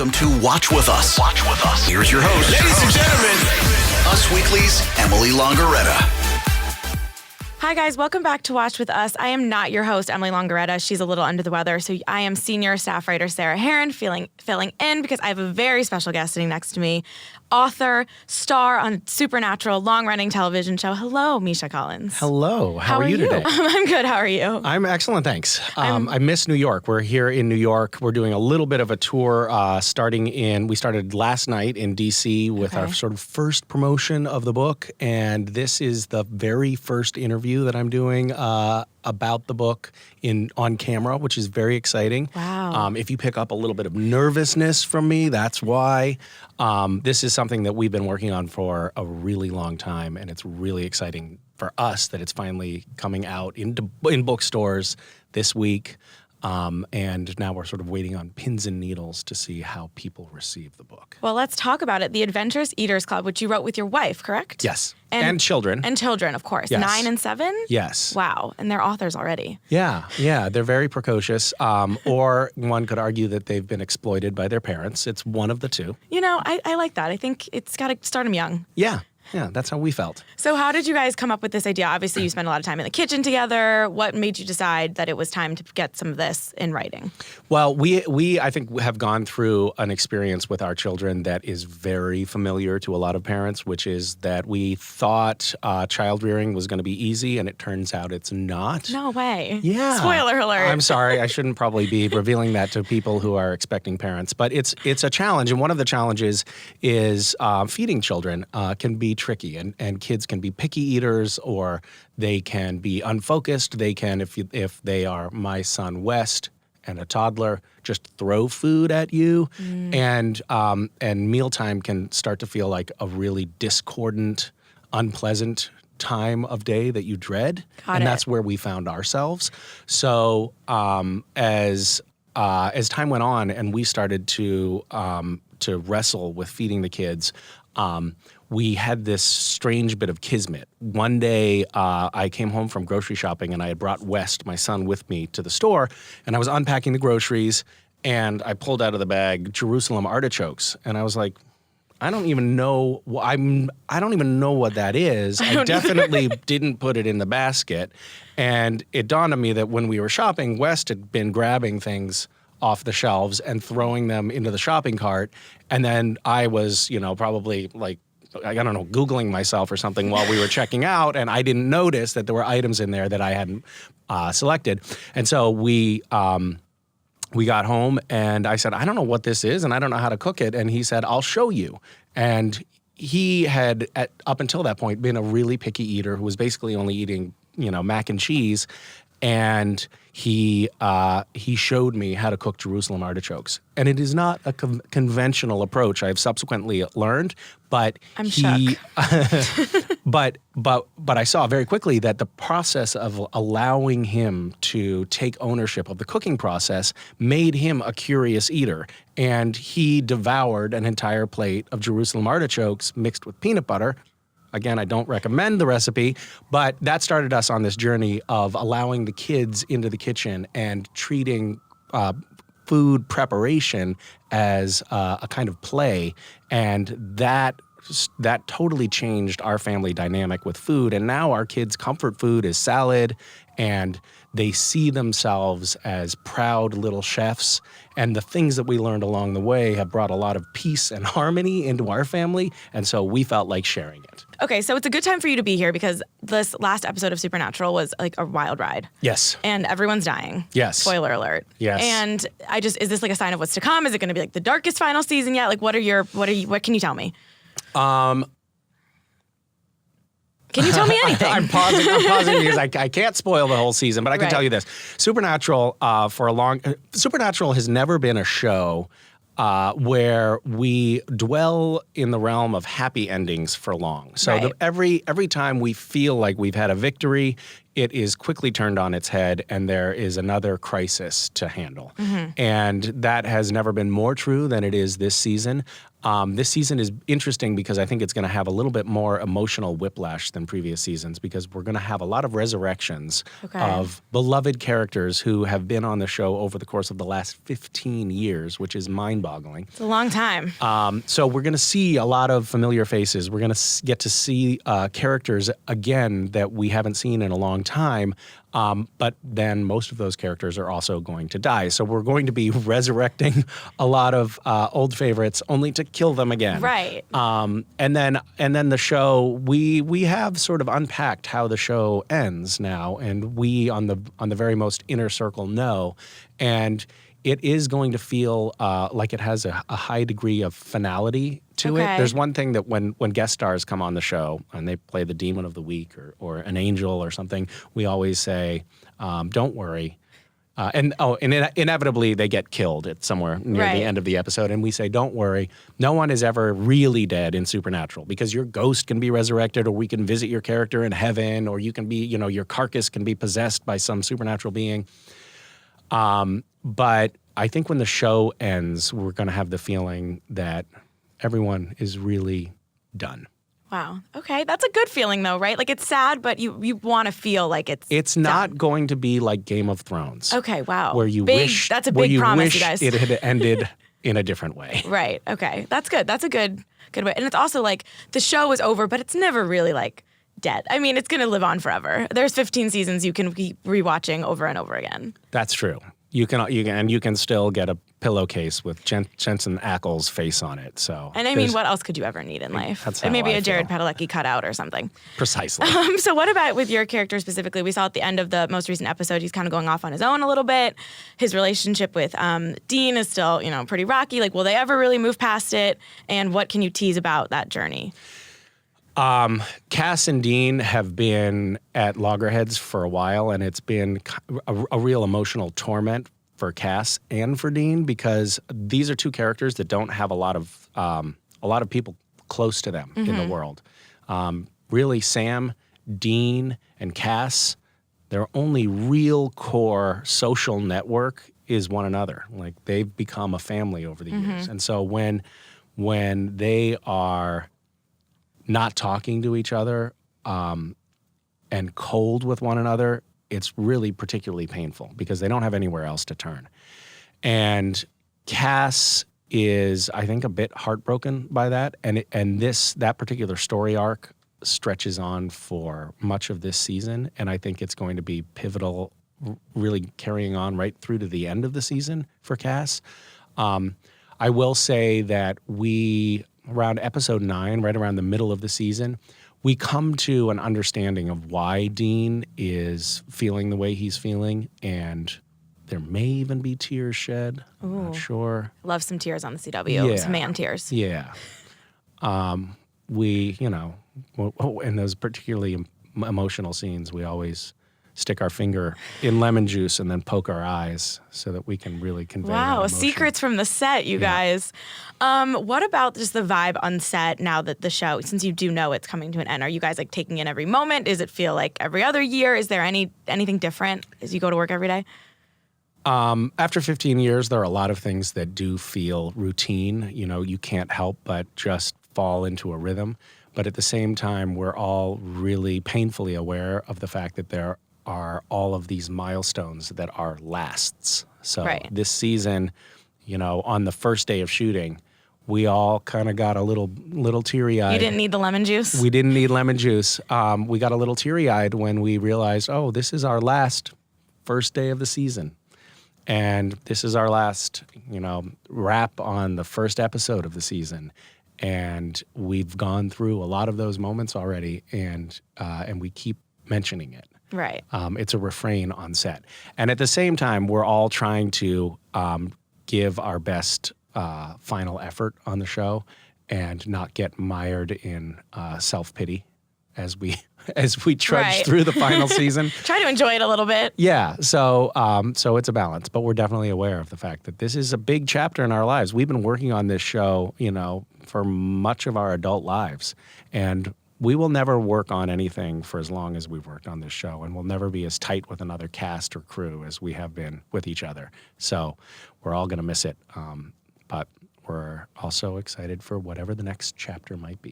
Welcome to Watch With Us. Watch With Us. Here's your host. Ladies and gentlemen, Us Weekly's Emily Longaretta. Hi, guys. Welcome back to Watch With Us. I am not your host, Emily Longaretta. She's a little under the weather, so I am senior staff writer Sarah Hearon filling in because I have a very special guest sitting next to me, author, star on Supernatural, long-running television show. Hello, Misha Collins. Hello. How are you today? I'm good. How are you? I'm excellent, thanks. I miss New York. We're here in New York. We're doing a little bit of a tour we started last night in D.C. with our sort of first promotion of the book, and this is the very first interview that I'm doing about the book on camera, which is very exciting. Wow. If you pick up a little bit of nervousness from me, that's why. This is something that we've been working on for a really long time, and it's really exciting for us that it's finally coming out in bookstores this week. And now we're sort of waiting on pins and needles to see how people receive the book. Well, let's talk about it. The Adventurous Eaters Club, which you wrote with your wife, correct? Yes. And children. And children, of course. Yes. 9 and 7? Yes. Wow. And they're authors already. Yeah. They're very precocious. Or one could argue that they've been exploited by their parents. It's one of the two. You know, I like that. I think it's got to start them young. Yeah, that's how we felt. So how did you guys come up with this idea? Obviously, you spent a lot of time in the kitchen together. What made you decide that it was time to get some of this in writing? Well, we I think have gone through an experience with our children that is very familiar to a lot of parents, which is that we thought child rearing was going to be easy, and it turns out it's not. No way. Yeah. Spoiler alert. I'm sorry. I shouldn't probably be revealing that to people who are expecting parents, but it's a challenge, and one of the challenges is feeding children can be tricky, and kids can be picky eaters, or they can be unfocused. They can, if they are my son West and a toddler, just throw food at you, and mealtime can start to feel like a really discordant, unpleasant time of day that you dread. That's where we found ourselves. So as time went on and we started to wrestle with feeding the kids, we had this strange bit of kismet. One day, I came home from grocery shopping, and I had brought West, my son, with me to the store, and I was unpacking the groceries, and I pulled out of the bag Jerusalem artichokes, and I was like, I don't even know what that is. I definitely didn't put it in the basket, and it dawned on me that when we were shopping, West had been grabbing things off the shelves and throwing them into the shopping cart, and then I was, probably like, I don't know, Googling myself or something while we were checking out, and I didn't notice that there were items in there that I hadn't selected. And so we got home, and I said, I don't know what this is, and I don't know how to cook it. And he said, I'll show you. And he had, up until that point, been a really picky eater who was basically only eating, mac and cheese. And he showed me how to cook Jerusalem artichokes, and it is not a conventional approach. I have subsequently learned, but I'm shocked. but I saw very quickly that the process of allowing him to take ownership of the cooking process made him a curious eater, and he devoured an entire plate of Jerusalem artichokes mixed with peanut butter. Again, I don't recommend the recipe, but that started us on this journey of allowing the kids into the kitchen and treating food preparation as a kind of play. And that totally changed our family dynamic with food. And now our kids' comfort food is salad, and they see themselves as proud little chefs. And the things that we learned along the way have brought a lot of peace and harmony into our family. And so we felt like sharing it. Okay, so it's a good time for you to be here because this last episode of Supernatural was like a wild ride. Yes. And everyone's dying. Yes. Spoiler alert. Yes. And is this like a sign of what's to come? Is it going to be like the darkest final season yet? Like what can you tell me? Can you tell me anything? I'm pausing because I can't spoil the whole season, but I can tell you this. Supernatural, Supernatural has never been a show where we dwell in the realm of happy endings for long. So every time we feel like we've had a victory, it is quickly turned on its head and there is another crisis to handle. And that has never been more true than it is this season. This season is interesting because I think it's going to have a little bit more emotional whiplash than previous seasons because we're going to have a lot of resurrections of beloved characters who have been on the show over the course of the last 15 years, which is mind-boggling. It's a long time. So we're going to see a lot of familiar faces. We're going to get to see characters again that we haven't seen in a long time. But then most of those characters are also going to die. So we're going to be resurrecting a lot of old favorites only to kill them again. Right. And then the show, we have sort of unpacked how the show ends now, and we on the very most inner circle know. And it is going to feel like it has a high degree of finality to it. There's one thing that when guest stars come on the show and they play the demon of the week or an angel or something, we always say, don't worry. And inevitably they get killed at somewhere near the end of the episode. And we say, don't worry. No one is ever really dead in Supernatural because your ghost can be resurrected, or we can visit your character in heaven, or you can be, your carcass can be possessed by some supernatural being. But I think when the show ends, we're going to have the feeling that everyone is really done. Wow. Okay. That's a good feeling, though, right? Like, it's sad, but you want to feel like it's not done. Going to be like Game of Thrones. Okay. Wow. Where you wish that's a big promise, you guys. It had ended in a different way. Right. Okay. That's good. That's a good way. And it's also like the show is over, but it's never really like dead. I mean, it's going to live on forever. There's 15 seasons you can keep rewatching over and over again. That's true. You can still get a pillowcase with Jensen Ackles' face on it. So, and I mean, what else could you ever need in life? That's and maybe how a Jared Padalecki cutout or something. Precisely. So what about with your character specifically? We saw at the end of the most recent episode, he's kind of going off on his own a little bit. His relationship with Dean is still, pretty rocky. Like, will they ever really move past it? And what can you tease about that journey? Cass and Dean have been at loggerheads for a while, and it's been a real emotional torment for Cass and for Dean because these are two characters that don't have a lot of people close to them in the world. Really, Sam, Dean, and Cass, their only real core social network is one another. Like, they've become a family over the years, and so when they are not talking to each other and cold with one another, it's really particularly painful because they don't have anywhere else to turn. And Cass is, I think, a bit heartbroken by that. And that particular story arc stretches on for much of this season. And I think it's going to be pivotal, really carrying on right through to the end of the season for Cass. I will say that around episode 9, right around the middle of the season, we come to an understanding of why Dean is feeling the way he's feeling, and there may even be tears shed. I'm not sure. Love some tears on the CW. Some man tears. Yeah. In those particularly emotional scenes, we always stick our finger in lemon juice and then poke our eyes so that we can really convey that emotion. Secrets from the set, you guys. What about just the vibe on set now that the show, since you do know it's coming to an end, are you guys like taking in every moment? Does it feel like every other year? Is there anything different as you go to work every day? After 15 years, there are a lot of things that do feel routine. You can't help but just fall into a rhythm. But at the same time, we're all really painfully aware of the fact that there are all of these milestones that are lasts. So This season, on the first day of shooting, we all kind of got a little teary-eyed. You didn't need the lemon juice? We didn't need lemon juice. We got a little teary-eyed when we realized, this is our last first day of the season. And this is our last, wrap on the first episode of the season. And we've gone through a lot of those moments already, and we keep mentioning it. Right. It's a refrain on set. And at the same time, we're all trying to give our best final effort on the show and not get mired in self-pity as we trudge through the final season. Try to enjoy it a little bit. Yeah. So it's a balance, but we're definitely aware of the fact that this is a big chapter in our lives. We've been working on this show, for much of our adult lives. And we will never work on anything for as long as we've worked on this show, and we'll never be as tight with another cast or crew as we have been with each other. So we're all going to miss it, but we're also excited for whatever the next chapter might be.